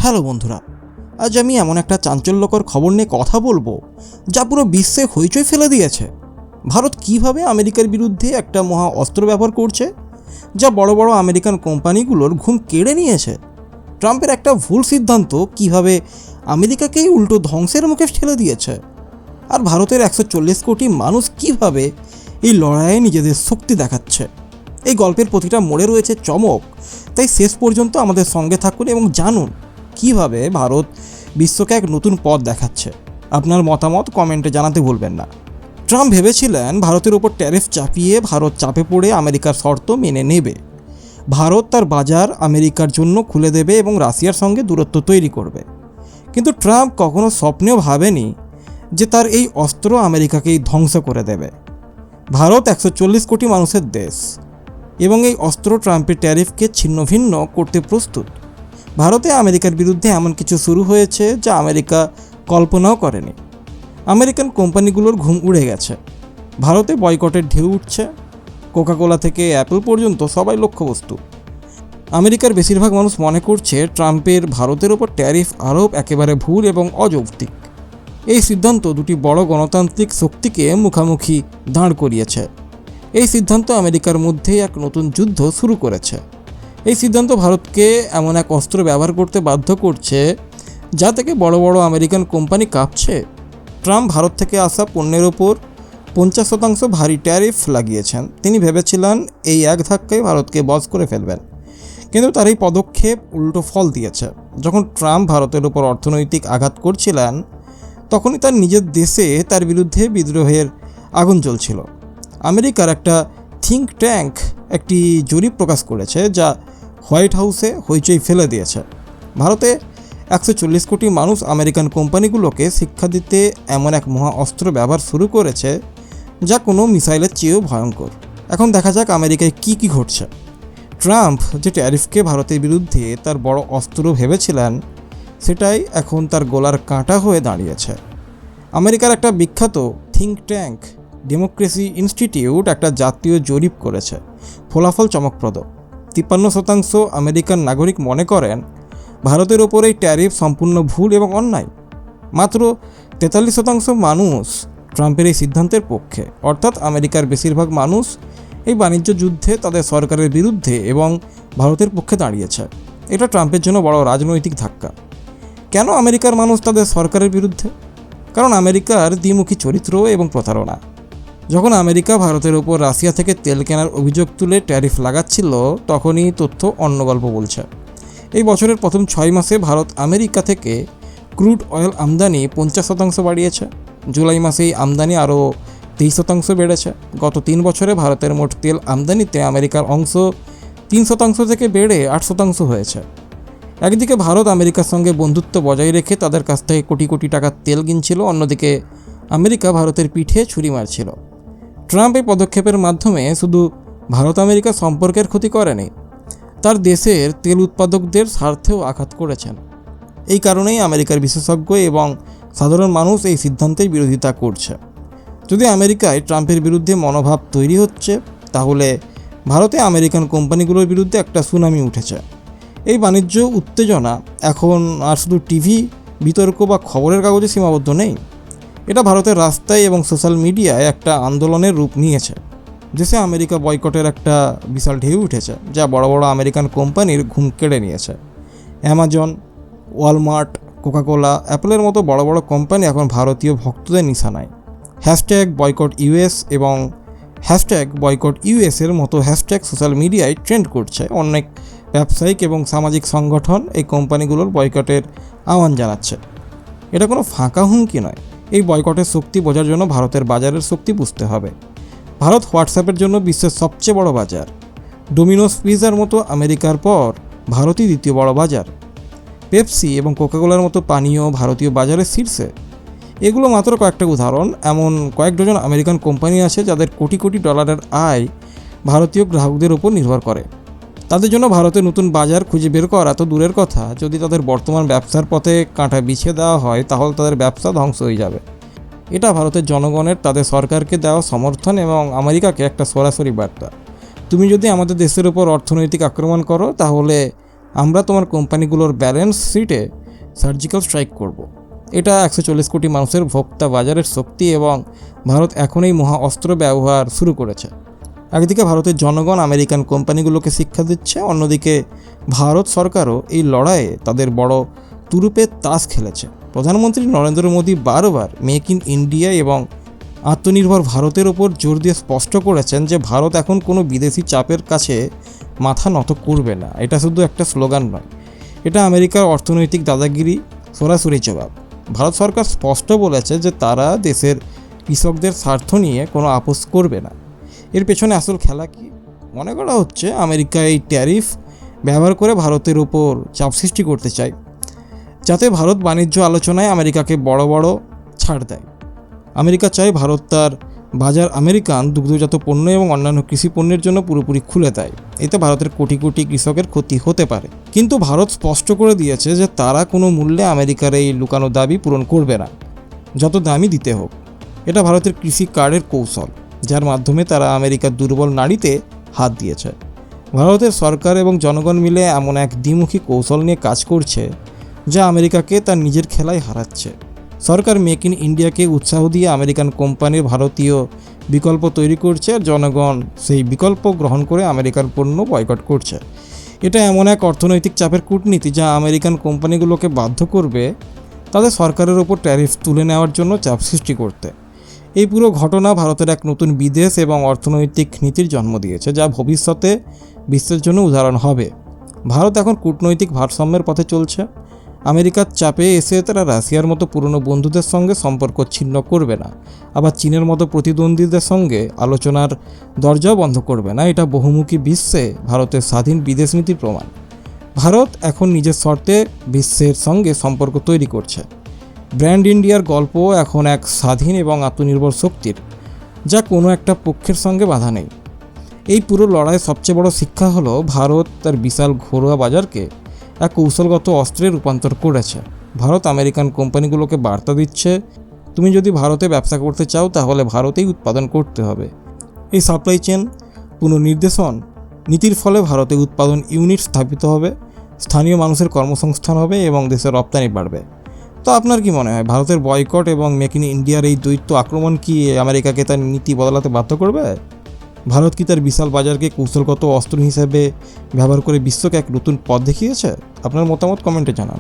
Hello বন্ধুরা, আজ আমি এমন একটা চাঞ্চল্যকর খবর নিয়ে কথা বলবো যা পুরো বিশ্বে হইচই ফেলে দিয়েছে। ভারত কিভাবে আমেরিকার বিরুদ্ধে একটা মহা অস্ত্র ব্যবহার করছে যা বড় বড় আমেরিকান কোম্পানিগুলোর ঘুম কেড়ে নিয়েছে। ট্রাম্পের একটা ভুল সিদ্ধান্ত কিভাবে আমেরিকাকেই উল্টো ধ্বংসের মুখে ঠেলে দিয়েছে। আর ভারতের 140 কোটি মানুষ কিভাবে এই লড়াইয়ে নিজেদের শক্তি দেখাচ্ছে। এই গল্পের প্রতিটা মোড়ে রয়েছে চমক, তাই শেষ পর্যন্ত আমাদের সঙ্গে থাকুন এবং জানুন কিভাবে ভারত বিশ্বকে এক নতুন পথ দেখাচ্ছে। আপনার মতামত কমেন্টে জানাতে ভুলবেন না। ট্রাম্প ভেবেছিলেন ভারতের ওপর ট্যারিফ চাপিয়ে ভারত চাপে পড়ে আমেরিকার শর্ত মেনে নেবে। ভারত তার বাজার আমেরিকার জন্য খুলে দেবে এবং রাশিয়ার সঙ্গে দূরত্ব তৈরি করবে। কিন্তু ট্রাম্প কখনো স্বপ্নেও ভাবেনি যে তার এই অস্ত্র আমেরিকাকেই ধ্বংস করে দেবে। ভারত 140 কোটি মানুষের দেশ এবং এই অস্ত্র ট্রাম্পের ট্যারিফকে ছিন্নভিন্ন করতে প্রস্তুত। ভারতে আমেরিকার বিরুদ্ধে এমন কিছু শুরু হয়েছে যা আমেরিকা কল্পনাও করেনি। আমেরিকান কোম্পানিগুলোর ঘুম উড়ে গেছে। ভারতে বয়কটের ঢেউ উঠছে। কোকাকোলা থেকে অ্যাপল পর্যন্ত সবাই লক্ষ্যবস্তু। আমেরিকার বেশিরভাগ মানুষ মনে করছে ট্রাম্পের ভারতের ওপর ট্যারিফ আরোপ একেবারে ভুল এবং অযৌক্তিক। এই সিদ্ধান্ত দুটি বড় গণতান্ত্রিক শক্তিকে মুখোমুখি দাঁড় করিয়েছে। এই সিদ্ধান্ত আমেরিকার মধ্যেই এক নতুন যুদ্ধ শুরু করেছে। এই সিদ্ধান্ত ভারতকে এমন এক অস্ত্র ব্যবহার করতে বাধ্য করছে যা থেকে বড় বড় আমেরিকান কোম্পানি কাঁপছে। ট্রাম্প ভারত থেকে আসা পণ্যের ওপর 50% ভারী ট্যারিফ লাগিয়েছেন। তিনি ভেবেছিলেন এই এক ধাক্কায় ভারতকে বশ করে ফেলবেন, কিন্তু তার এই পদক্ষেপ উল্টো ফল দিয়েছে। যখন ট্রাম্প ভারতের ওপর অর্থনৈতিক আঘাত করছিলেন, তখনই তার নিজের দেশে তার বিরুদ্ধে বিদ্রোহের আগুন জ্বলছিল। আমেরিকার একটা থিঙ্ক ট্যাঙ্ক একটি জরিপ প্রকাশ করেছে যা হোয়াইট হাউসে হইচই ফেলে দিয়েছে। ভারতে 140 কোটি মানুষ আমেরিকান কোম্পানিগুলোকে শিক্ষা দিতে এমন এক মহা অস্ত্র ব্যবহার শুরু করেছে যা কোনো মিসাইলের চেয়েও ভয়ঙ্কর। এখন দেখা যাক আমেরিকায় কি কি ঘটছে। ট্রাম্প যে ট্যারিফকে ভারতের বিরুদ্ধে তার বড় অস্ত্র ভেবেছিলেন, সেটাই এখন তার গলার কাঁটা হয়ে দাঁড়িয়েছে। আমেরিকার একটা বিখ্যাত থিঙ্ক ট্যাঙ্ক ডেমোক্রেসি ইনস্টিটিউট একটা জাতীয় জরিপ করেছে। ফলাফল চমকপ্রদ। 53% আমেরিকান নাগরিক মনে করেন ভারতের ওপর এই ট্যারিফ সম্পূর্ণ ভুল এবং অন্যায়। মাত্র 43% মানুষ ট্রাম্পের এই সিদ্ধান্তের পক্ষে। অর্থাৎ আমেরিকার বেশিরভাগ মানুষ এই বাণিজ্য যুদ্ধে তাদের সরকারের বিরুদ্ধে এবং ভারতের পক্ষে দাঁড়িয়েছে। এটা ট্রাম্পের জন্য বড় রাজনৈতিক ধাক্কা। কেন আমেরিকার মানুষ তাদের সরকারের বিরুদ্ধে? কারণ আমেরিকার দ্বিমুখী চরিত্র এবং প্রতারণা। যখন আমেরিকা ভারতের ওপর রাশিয়া থেকে তেল কেনার অভিযোগ তুলে ট্যারিফ লাগাচ্ছিল, তখনই তথ্য অন্য গল্প বলছে। এই বছরের প্রথম 6 মাসে ভারত আমেরিকা থেকে ক্রুড অয়েল আমদানি 50% বাড়িয়েছে। জুলাই মাসে এই আমদানি আরও 23% বেড়েছে। গত 3 বছরে ভারতের মোট তেল আমদানিতে আমেরিকার অংশ 3% থেকে বেড়ে 8% হয়েছে। একদিকে ভারত আমেরিকার সঙ্গে বন্ধুত্ব বজায় রেখে তাদের কাছ থেকে কোটি কোটি টাকার তেল কিনছিল, অন্যদিকে আমেরিকা ভারতের পিঠে ছুরি মারছিল। ট্রাম্প এই পদক্ষেপের মাধ্যমে শুধু ভারত আমেরিকা সম্পর্কের ক্ষতি করেনি, তার দেশের তেল উৎপাদকদের স্বার্থেও আঘাত করেছেন। এই কারণেই আমেরিকার বিশেষজ্ঞ এবং সাধারণ মানুষ এই সিদ্ধান্তের বিরোধিতা করছে। যদি আমেরিকায় ট্রাম্পের বিরুদ্ধে মনোভাব তৈরি হচ্ছে, তাহলে ভারতে আমেরিকান কোম্পানিগুলোর বিরুদ্ধে একটা সুনামি উঠেছে। এই বাণিজ্য উত্তেজনা এখন আর শুধু টিভি বিতর্ক বা খবরের কাগজে সীমাবদ্ধ নেই। এটা ভারতের রাস্তায় এবং সোশ্যাল মিডিয়ায় একটা আন্দোলনের রূপ নিয়েছে। দেশে আমেরিকা বয়কটের একটা বিশাল ঢেউ উঠেছে, যা বড় বড় আমেরিকান কোম্পানির ঘুম কেড়ে নিয়েছে। অ্যামাজন, ওয়ালমার্ট, কোকাকোলা, অ্যাপলের মতো বড় বড় কোম্পানি এখন ভারতীয় ভক্তদের নিশানায়। হ্যাশট্যাগ বয়কট ইউএস এবং হ্যাশট্যাগ বয়কট ইউএসের মতো হ্যাশট্যাগ সোশ্যাল মিডিয়ায় ট্রেন্ড করছে। অনেক ব্যবসায়িক এবং সামাজিক সংগঠন এই কোম্পানিগুলোর বয়কটের আহ্বান জানাচ্ছে। এটা কোনো ফাঁকা হুমকি নয়। এই বয়কটের শক্তি বোঝার জন্য ভারতের বাজারের শক্তি বুঝতে হবে। ভারত হোয়াটসঅ্যাপের জন্য বিশ্বের সবচেয়ে বড় বাজার। ডোমিনোস পিৎজার মতো আমেরিকার পর ভারতই দ্বিতীয় বড় বাজার। পেপসি এবং কোকাকোলার মতো পানীয় ভারতীয় বাজারের শীর্ষে। এগুলো মাত্র কয়েকটা উদাহরণ। এমন কয়েক ডজন আমেরিকান কোম্পানি আছে যাদের কোটি কোটি ডলারের আয় ভারতীয় গ্রাহকদের ওপর নির্ভর করে। তাদের জন্য ভারতের নতুন বাজার খুঁজে বের করা তো দূরের কথা, যদি তাদের বর্তমান ব্যবসার পথে কাঁটা বিছিয়ে দেওয়া হয়, তাহলে তাদের ব্যবসা ধ্বংস হয়ে যাবে। এটা ভারতের জনগণের তাদের সরকারকে দেওয়া সমর্থন এবং আমেরিকাকে একটা সরাসরি বার্তা। তুমি যদি আমাদের দেশের উপর অর্থনৈতিক আক্রমণ করো, তাহলে আমরা তোমার কোম্পানিগুলোর ব্যালেন্স শিটে সার্জিক্যাল স্ট্রাইক করব। এটা 140 কোটি মানুষের ভোক্তা বাজারের শক্তি এবং ভারত এখন এই মহা অস্ত্র ব্যবহার শুরু করেছে। একদিকে ভারতের জনগণ আমেরিকান কোম্পানিগুলোকে শিক্ষা দিচ্ছে, অন্যদিকে ভারত সরকারও এই লড়াইয়ে তাদের বড় তুরুপের তাস খেলেছে। প্রধানমন্ত্রী নরেন্দ্র মোদী বারবার মেক ইন ইন্ডিয়া এবং আত্মনির্ভর ভারতের ওপর জোর দিয়ে স্পষ্ট করেছেন যে ভারত এখন কোনো বিদেশি চাপের কাছে মাথা নত করবে না। এটা শুধু একটা স্লোগান নয়, এটা আমেরিকার অর্থনৈতিক দাদাগিরি সরাসরি জবাব। ভারত সরকার স্পষ্ট বলেছে যে তারা দেশের কৃষকদের স্বার্থ নিয়ে কোনো আপোস করবে না। এর পেছনে আসল খেলা কি? মনে করা হচ্ছে আমেরিকা এই ট্যারিফ ব্যবহার করে ভারতের ওপর চাপ সৃষ্টি করতে চায়, যাতে ভারত বাণিজ্য আলোচনায় আমেরিকাকে বড় বড় ছাড় দেয়। আমেরিকা চায় ভারত তার বাজার আমেরিকান দুগ্ধজাত পণ্য এবং অন্যান্য কৃষি পণ্যের জন্য পুরোপুরি খুলে দেয়। এতে ভারতের কোটি কোটি কৃষকের ক্ষতি হতে পারে। কিন্তু ভারত স্পষ্ট করে দিয়েছে যে তারা কোনো মূল্যে আমেরিকার এই লুকানো দাবি পূরণ করবে না, যত দামই দিতে হোক। এটা ভারতের কৃষি কার্ডের কৌশল, যার মাধ্যমে তারা আমেরিকার দুর্বল নাড়িতে হাত দিয়েছে। ভারতের সরকার এবং জনগণ মিলে এমন এক দ্বিমুখী কৌশল নিয়ে কাজ করছে যা আমেরিকাকে তার নিজের খেলায় হারাচ্ছে। সরকার মেক ইন ইন্ডিয়াকে উৎসাহ দিয়ে আমেরিকান কোম্পানির ভারতীয় বিকল্প তৈরি করছে, আর জনগণ সেই বিকল্প গ্রহণ করে আমেরিকার পণ্য বয়কট করছে। এটা এমন এক অর্থনৈতিক চাপের কূটনীতি যা আমেরিকান কোম্পানিগুলোকে বাধ্য করবে তাদের সরকারের ওপর ট্যারিফ তুলে নেওয়ার জন্য চাপ সৃষ্টি করতে। এই পুরো ঘটনা ভারতের এক নতুন বিদেশ এবং অর্থনৈতিক নীতির জন্ম দিয়েছে, যা ভবিষ্যতে বিশ্বের জন্য উদাহরণ হবে। ভারত এখন কূটনৈতিক ভারসাম্যের পথে চলছে। আমেরিকার চাপে এসে তারা রাশিয়ার মতো পুরনো বন্ধুদের সঙ্গে সম্পর্ক ছিন্ন করবে না, আবার চীনের মতো প্রতিদ্বন্দ্বীদের সঙ্গে আলোচনার দরজাও বন্ধ করবে না। এটা বহুমুখী বিশ্বে ভারতের স্বাধীন বিদেশ নীতির প্রমাণ। ভারত এখন নিজের শর্তে বিশ্বের সঙ্গে সম্পর্ক তৈরি করছে। ব্র্যান্ড ইন্ডিয়ার গল্প এখন এক স্বাধীন এবং আত্মনির্ভর শক্তির, যা কোনো একটা পক্ষের সঙ্গে বাধা নেই। এই পুরো লড়াইয়ের সবচেয়ে বড় শিক্ষা হলো ভারত তার বিশাল ঘরোয়া বাজারকে এক কৌশলগত অস্ত্রে রূপান্তর করেছে। ভারত আমেরিকান কোম্পানিগুলোকে বার্তা দিচ্ছে, তুমি যদি ভারতে ব্যবসা করতে চাও তাহলে ভারতেই উৎপাদন করতে হবে। এই সাপ্লাই চেন পুনর্নির্দেশন নীতির ফলে ভারতে উৎপাদন ইউনিট স্থাপিত হবে, স্থানীয় মানুষের কর্মসংস্থান হবে এবং দেশের রপ্তানি বাড়বে। তো আপনার কি মনে হয়, ভারতের বয়কট এবং মেক ইন ইন্ডিয়ার এই দ্বৈত আক্রমণ কি আমেরিকাকে তার নীতি বদলাতে বাধ্য করবে? ভারত কি তার বিশাল বাজারকে কৌশলগত অস্ত্র হিসেবে ব্যবহার করে বিশ্বকে এক নতুন পথ দেখিয়েছে? আপনার মতামত কমেন্টে জানান।